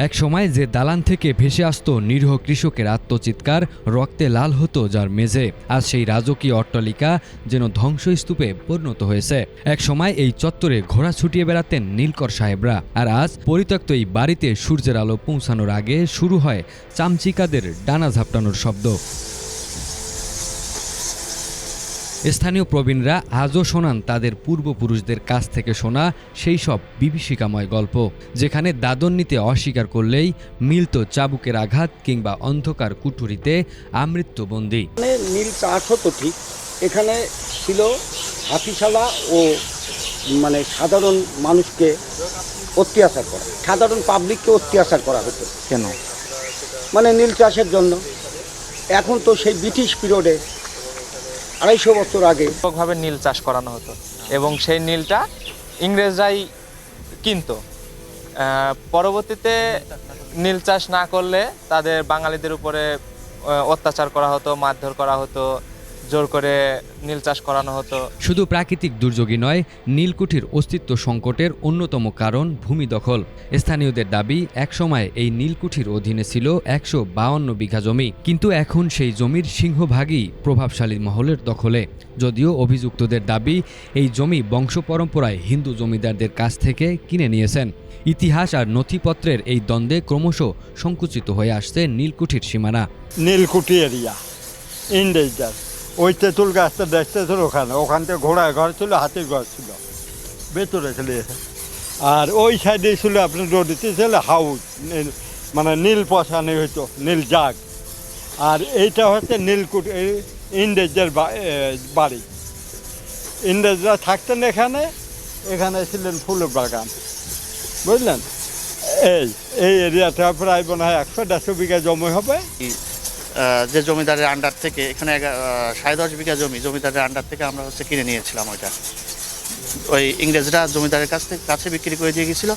এক সময় যে দালান থেকে ভেসে আসতো নিরীহ কৃষকের আত্মচিৎকার, রক্তে লাল হতো যার মেঝে, আজ সেই রাজকীয় অট্টালিকা যেন ধ্বংসস্তূপে পরিণত হয়েছে। এক সময় এই চত্বরে ঘোড়া ছুটিয়ে বেড়াতেন নীলকর সাহেবরা, আর আজ পরিত্যক্ত এই বাড়িতে সূর্যের আলো পৌঁছানোর আগে শুরু হয় চামচিকাদের ডানা ঝাপটানোর শব্দ। স্থানীয় প্রবীণরা আজও শোনান তাদের পূর্বপুরুষদের কাছ থেকে শোনা সেই সব বিভীষিকাময় গল্প, যেখানে দাদন নিতে অস্বীকার করলেই মিলত চাবুকের আঘাত কিংবা অন্ধকার কুঠুরিতে আমৃত্যুবন্দী। নীল চাষ হতো ঠিক, এখানে ছিল হাতিশালা ও সাধারণ মানুষকে অত্যাচার করা, সাধারণ পাবলিককে অত্যাচার করা হতো। কেন? নীল চাষের জন্য। এখন তো সেই ব্রিটিশ পিরিয়ডে 250 বছর আগে ব্যাপকভাবে নীল চাষ করানো হতো এবং সেই নীলটা ইংরেজরাই কিনতো। পরবর্তীতে নীল চাষ না করলে তাদের বাঙালিদের উপরে অত্যাচার করা হতো, মারধর করা হতো, জোর করে নীল চাষ করানো হতো। শুধু প্রাকৃতিক দুর্যোগই নয়, নীলকুঠির অস্তিত্ব সংকটের অন্যতম কারণ ভূমি দখল। স্থানীয়দের দাবি, একসময় এই নীলকুঠির অধীনে ছিল 152 বিঘা জমি, কিন্তু এখন সেই জমির সিংহভাগই প্রভাবশালী মহলের দখলে। যদিও অভিযুক্তদের দাবি, এই জমি বংশ পরম্পরায় হিন্দু জমিদারদের কাছ থেকে কিনে নিয়েছেন। ইতিহাস আর নথিপত্রের এই দ্বন্দ্বে ক্রমশ সংকুচিত হয়ে আসছে নীলকুঠির সীমানা। নীলকুঠি এরিয়া ইন্ডেঞ্জার, ওই তেঁতুল গাছটা দেখতে ছিল ওখান থেকে ঘোড়ার ঘর ছিল, হাতির ঘর ছিল ভেতরে ছিল। আর ওই সাইডে ছিল আপনার রোডতে ছিল হাউস, নীল পশানি হইতো, নীল জাগ। আর এইটা হচ্ছে নীলকুঠি ইংরেজদের বাড়ি। ইংরেজরা থাকতেন এখানে, এখানে ছিলেন ফুলের বাগান, বুঝলেন। এই এরিয়াটা প্রায় মনে হয় 100-150 বিঘা জমি হবে। যে জমিদারের আন্ডার থেকে এখানে 10.5 বিঘা জমি জমিদারের আন্ডার থেকে আমরা কিনে নিয়েছিলাম। ওইটা ওই ইংরেজরা জমিদারের কাছে বিক্রি করে দিয়ে গেছিল,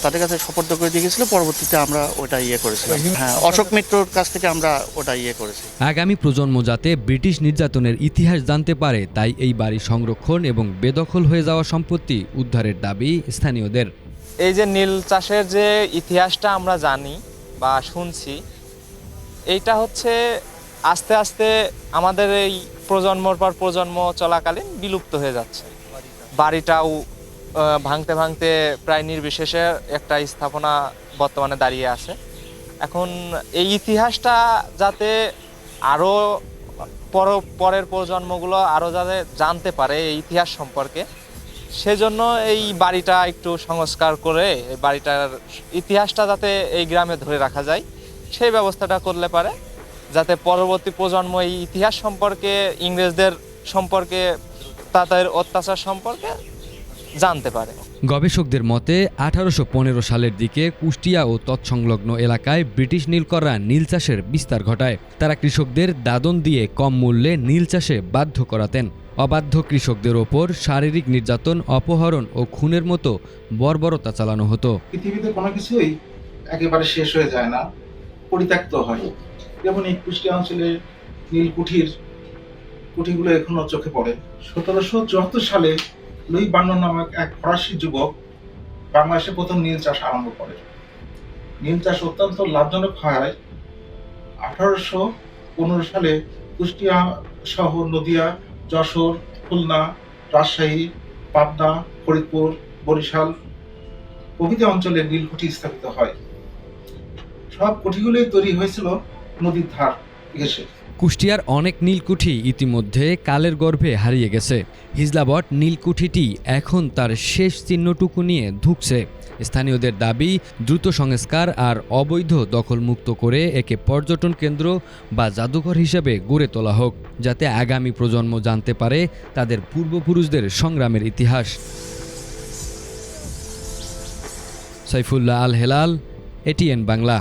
তাদের কাছে সুপর্দ করে দিয়ে গেছিল। পরবর্তীতে আমরা ওটা করেছিলাম। হ্যাঁ, অশোক মিত্রর কাছ থেকে আমরা ওটা করেছি। আগামী প্রজন্ম যাতে ব্রিটিশ নির্যাতনের ইতিহাস জানতে পারে, তাই এই বাড়ি সংরক্ষণ এবং বেদখল হয়ে যাওয়া সম্পত্তি উদ্ধারের দাবি স্থানীয়দের। এই যে নীল চাষের যে ইতিহাসটা আমরা জানি বা শুনছি, এইটা হচ্ছে আস্তে আস্তে আমাদের এই প্রজন্মর পর প্রজন্ম চলাকালীন বিলুপ্ত হয়ে যাচ্ছে। বাড়িটাও ভাঙতে ভাঙতে প্রায় নির্বিশেষে একটা স্থাপনা বর্তমানে দাঁড়িয়ে আছে। এখন এই ইতিহাসটা যাতে আরও পরের প্রজন্মগুলো আরও যাতে জানতে পারে এই ইতিহাস সম্পর্কে, সেজন্য এই বাড়িটা একটু সংস্কার করে এই বাড়িটার ইতিহাসটা যাতে এই গ্রামে ধরে রাখা যায়, সেই ব্যবস্থাটা করলে পারে যাতে পরবর্তী প্রজন্ম এই ইতিহাস সম্পর্কে, ইংরেজদের সম্পর্কে, তাদের অত্যাচার সম্পর্কে জানতে পারে। গবেষকদের মতে 1815 সালের দিকে কুষ্টিয়া ও তৎসংলগ্ন এলাকায় ব্রিটিশ নীলকররা নীল চাষের বিস্তার ঘটায়। তারা কৃষকদের দাদন দিয়ে কম মূল্যে নীল চাষে বাধ্য করাতেন। অবাধ্য কৃষকদের ওপর শারীরিক নির্যাতন, অপহরণ ও খুনের মতো বর্বরতা চালানো হতো। পৃথিবীতে কোনো কিছুই একেবারে শেষ হয়ে যায় না, পরিত্যক্ত হয়। যেমন এই কুষ্টিয়া অঞ্চলে কুঠিগুলো এখনো চোখে পড়ে। 1774 সালে লুই বার্নন নামক এক ফরাসি যুবক বাংলাদেশে প্রথম নীল চাষ আরম্ভ করে। নীল চাষ অত্যন্ত লাভজনক হয়। 1815 সালে কুষ্টিয়া সহ নদিয়া, যশোর, খুলনা, রাজশাহী, পাবনা, ফরিদপুর, বরিশাল প্রভৃতি অঞ্চলে নীলকুঠি স্থাপিত হয়। সব কুঠিগুলোই তৈরি হয়েছিল নদীর ধার ঘেঁষে। কুষ্টিয়ার অনেক নীলকুঠি ইতিমধ্যে কালের গর্ভে হারিয়ে গেছে। হিজলাবট নীলকুঠিটি এখন তার শেষ চিহ্নটুকু নিয়ে ধুঁকছে। স্থানীয়দের দাবি, দ্রুত সংস্কার আর অবৈধ দখলমুক্ত করে একে পর্যটন কেন্দ্র বা জাদুঘর হিসেবে গড়ে তোলা হোক, যাতে আগামী প্রজন্ম জানতে পারে তাদের পূর্বপুরুষদের সংগ্রামের ইতিহাস। সাইফুল্লাহ আল হেলাল, এটিএন বাংলা।